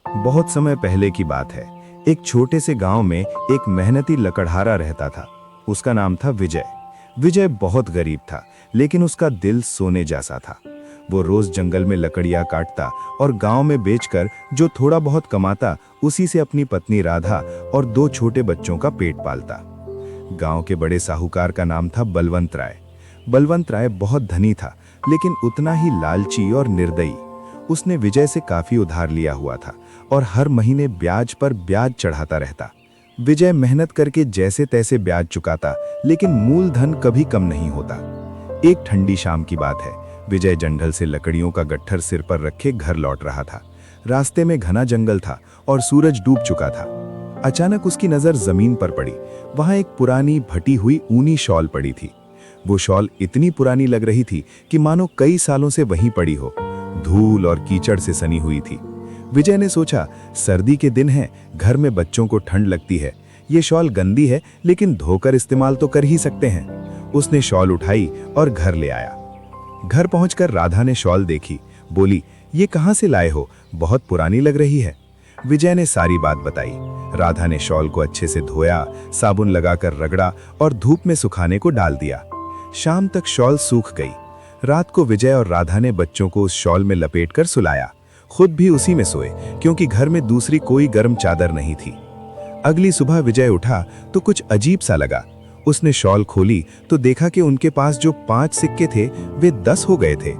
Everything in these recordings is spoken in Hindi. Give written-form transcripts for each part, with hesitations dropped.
बहुत समय पहले की बात है। एक छोटे से गांव में एक मेहनती लकड़हारा रहता था। उसका नाम था विजय। विजय बहुत गरीब था, लेकिन उसका दिल सोने जैसा था। वो रोज जंगल में लकड़ियां काटता और गांव में बेचकर जो थोड़ा बहुत कमाता, उसी से अपनी पत्नी राधा और 2 छोटे बच्चों का पेट पालता। गांव के बड़े साहूकार का नाम था बलवंत राय। बलवंत राय बहुत धनी था, लेकिन उतना ही लालची और निर्दयी। उसने विजय से काफी उधार लिया हुआ था और हर महीने ब्याज पर ब्याज चढ़ाता रहता। विजय मेहनत करके जैसे तैसे ब्याज चुकाता, लेकिन मूलधन कभी कम नहीं होता। एक ठंडी शाम की बात है। विजय जंगल से लकड़ियों का गट्ठर सिर पर रखे घर लौट रहा था। रास्ते में घना जंगल था और सूरज डूब चुका था। अचानक उसकी नजर जमीन पर पड़ी। वहां एक पुरानी फटी हुई ऊनी शॉल पड़ी थी। वो शॉल इतनी पुरानी लग रही थी कि मानो कई सालों से वहीं पड़ी हो। धूल और कीचड़ से सनी हुई थी। विजय ने सोचा, सर्दी के दिन है, घर में बच्चों को ठंड लगती है। ये शॉल गंदी है, लेकिन धोकर इस्तेमाल तो कर ही सकते हैं। उसने शॉल उठाई और घर ले आया। घर पहुंचकर राधा ने शॉल देखी। बोली, ये कहां से लाए हो? बहुत पुरानी लग रही है। विजय ने सारी बात बताई। राधा ने शॉल को अच्छे से धोया, साबुन लगाकर रगड़ा और धूप में सुखाने को डाल दिया। शाम तक शॉल सूख गई। रात को विजय और राधा ने बच्चों को उस शॉल में लपेटकर सुलाया। खुद भी उसी में सोए, क्योंकि घर में दूसरी कोई गर्म चादर नहीं थी। अगली सुबह विजय उठा तो कुछ अजीब सा लगा। उसने शॉल खोली तो देखा कि उनके पास जो 5 सिक्के थे, वे 10 हो गए थे।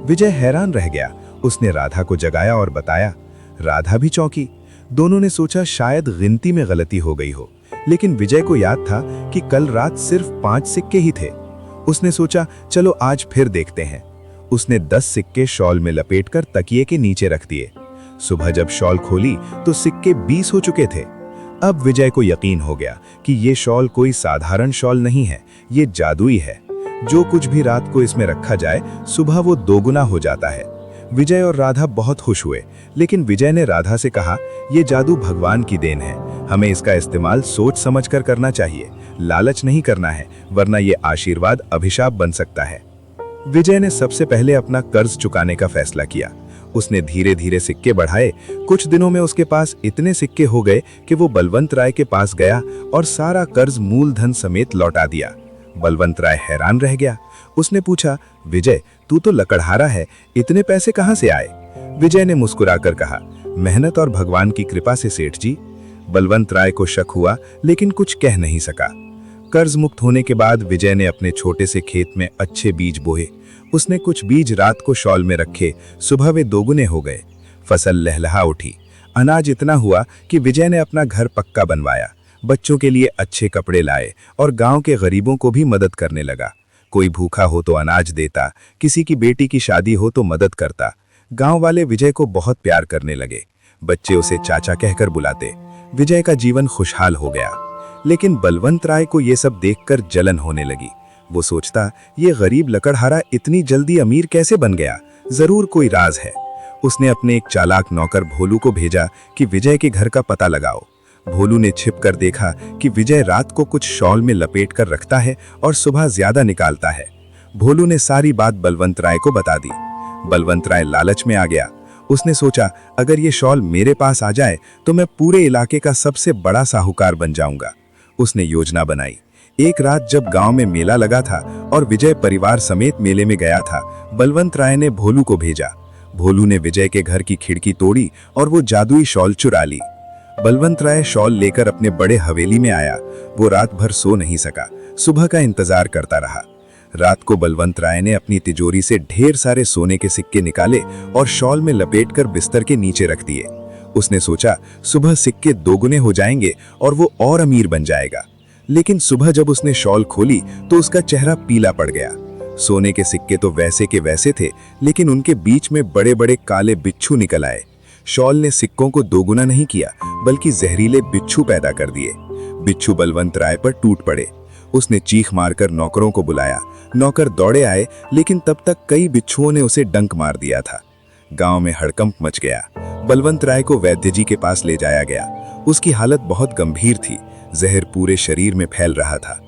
विजय हैरान रह गया। उसने राधा को जगाया और बताया। राधा भी चौंकी। दोनों ने सोचा शायद गिनती में गलती हो गई हो, लेकिन विजय को याद था कि कल रात सिर्फ 5 सिक्के ही थे। उसने सोचा, चलो आज फिर देखते हैं। उसने 10 सिक्के शॉल में लपेटकर तकिए के नीचे रख दिए। सुबह जब शॉल खोली तो सिक्के 20 हो चुके थे। अब विजय को यकीन हो गया कि ये शॉल कोई साधारण शॉल नहीं है, ये जादुई है। जो कुछ भी रात को इसमें रखा जाए, सुबह वो दोगुना हो जाता है। विजय और राधा बहुत खुश हुए, लेकिन विजय ने राधा से कहा, ये जादू भगवान की देन है। हमें इसका इस्तेमाल सोच समझकर करना चाहिए, लालच नहीं करना है, वरना ये आशीर्वाद अभिशाप बन सकता है। विजय ने सबसे पहले अपना कर्ज चुकाने का फैसला किया। उसने धीरे धीरे सिक्के बढ़ाए। कुछ दिनों में उसके पास इतने सिक्के हो गए कि वो बलवंत राय के पास गया और सारा कर्ज मूलधन समेत लौटा दिया। बलवंत राय हैरान रह गया। उसने पूछा, विजय, तू तो लकड़हारा है, इतने पैसे कहां से आए? विजय ने मुस्कुराकर कहा, मेहनत और भगवान की कृपा से सेठ जी। बलवंत राय को शक हुआ, लेकिन कुछ कह नहीं सका। कर्ज मुक्त होने के बाद विजय ने अपने छोटे से खेत में अच्छे बीज बोए। उसने कुछ बीज रात को शॉल में रखे। सुबह वे दोगुने हो गए। फसल लहलहा उठी। अनाज इतना हुआ कि विजय ने अपना घर पक्का बनवाया। बच्चों के लिए अच्छे कपड़े लाए और गांव के गरीबों को भी मदद करने लगा। कोई भूखा हो तो अनाज देता, किसी की बेटी की शादी हो तो मदद करता। गांव वाले विजय को बहुत प्यार करने लगे। बच्चे उसे चाचा कहकर बुलाते। विजय का जीवन खुशहाल हो गया। लेकिन बलवंत राय को ये सब देखकर जलन होने लगी। वो सोचता, ये गरीब लकड़हारा इतनी जल्दी अमीर कैसे बन गया? जरूर कोई राज है। उसने अपने एक चालाक नौकर भोलू को भेजा कि विजय के घर का पता लगाओ। भोलू ने छिपकर देखा कि विजय रात को कुछ शॉल में लपेट कर रखता है और सुबह ज्यादा निकालता है। भोलू ने सारी बात बलवंत राय को बता दी। बलवंत राय लालच में आ गया। उसने सोचा, अगर ये शॉल मेरे पास आ जाए तो मैं पूरे इलाके का सबसे बड़ा साहूकार बन जाऊंगा। उसने योजना बनाई। एक रात जब गांव में मेला लगा था और विजय परिवार समेत मेले में गया था, बलवंत राय ने भोलू को भेजा। भोलू ने विजय के घर की खिड़की तोड़ी और वो जादुई शॉल चुरा ली। बलवंत राय शॉल लेकर अपने बड़े हवेली में आया। वो रात भर सो नहीं सका। सुबह का इंतजार करता रहा। रात को बलवंत राय ने अपनी तिजोरी से ढेर सारे सोने के सिक्के निकाले और शॉल में लपेटकर बिस्तर के नीचे रख दिए। उसने सोचा, सुबह सिक्के दोगुने हो जाएंगे और वो और अमीर बन जाएगा। लेकिन सुबह जब उसने शॉल खोली तो उसका चेहरा पीला पड़ गया। सोने के सिक्के तो वैसे के वैसे थे, लेकिन उनके बीच में बड़े बड़े काले बिच्छू निकल आए। शॉल ने सिक्कों को दोगुना नहीं किया, बल्कि जहरीले बिच्छू पैदा कर दिए। बिच्छू बलवंत राय पर टूट पड़े। उसने चीख मारकर नौकरों को बुलाया। नौकर दौड़े आए, लेकिन तब तक कई बिच्छुओं ने उसे डंक मार दिया था। गांव में हड़कंप मच गया। बलवंत राय को वैद्य जी के पास ले जाया गया। उसकी हालत बहुत गंभीर थी। जहर पूरे शरीर में फैल रहा था।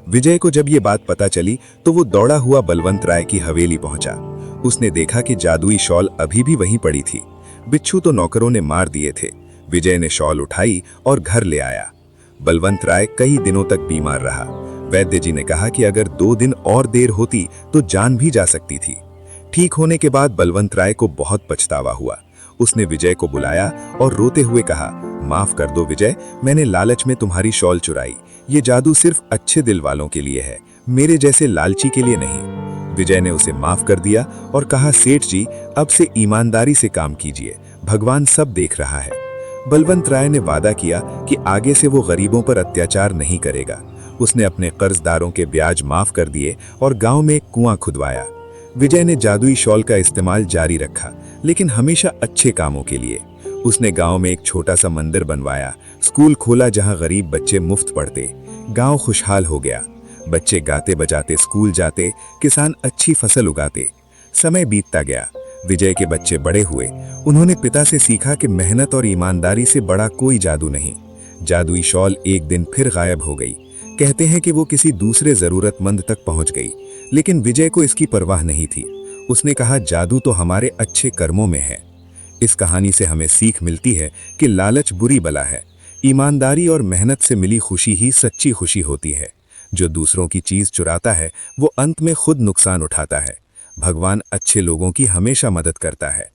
विजय को जब ये बात पता चली तो वो दौड़ा हुआ बलवंत राय की हवेली पहुंचा। उसने देखा कि जादुई शॉल अभी भी वहीं पड़ी थी। बिच्छू तो नौकरों ने मार दिए थे, विजय ने शॉल उठाई और घर ले आया। बलवंत राय कई दिनों तक बीमार रहा। वैद्य जी ने कहा कि अगर 2 दिन और देर होती तो जान भी जा सकती थी। ठीक होने के बाद बलवंत राय को बहुत पछतावा हुआ। उसने विजय को बुलाया और रोते हुए कहा, माफ कर दो विजय, मैंने लालच में तुम्हारी शॉल चुराई। ये जादू सिर्फ अच्छे दिल वालों के लिए है, मेरे जैसे लालची के लिए नहीं। विजय ने उसे माफ कर दिया और कहा, सेठ जी अब से ईमानदारी से काम कीजिए, भगवान सब देख रहा है। बलवंत राय ने वादा किया कि आगे से वो गरीबों पर अत्याचार नहीं करेगा। उसने अपने कर्जदारों के ब्याज माफ कर दिए और गांव में एक कुआं खुदवाया। विजय ने जादुई शॉल का इस्तेमाल जारी रखा, लेकिन हमेशा अच्छे कामों के लिए। उसने गांव में एक छोटा सा मंदिर बनवाया, स्कूल खोला जहां गरीब बच्चे मुफ्त पढ़ते। गांव खुशहाल हो गया, बच्चे गाते बजाते स्कूल जाते, किसान अच्छी फसल उगाते। समय बीतता गया, विजय के बच्चे बड़े हुए। उन्होंने पिता से सीखा कि मेहनत और ईमानदारी से बड़ा कोई जादू नहीं। जादुई शॉल एक दिन फिर गायब हो गई। कहते हैं कि वो किसी दूसरे जरूरतमंद तक पहुंच गई, लेकिन विजय को इसकी परवाह नहीं थी। उसने कहा, जादू तो हमारे अच्छे कर्मों में है। इस कहानी से हमें सीख मिलती है कि लालच बुरी बला है। ईमानदारी और मेहनत से मिली खुशी ही सच्ची खुशी होती है। जो दूसरों की चीज चुराता है वो अंत में खुद नुकसान उठाता है। भगवान अच्छे लोगों की हमेशा मदद करता है।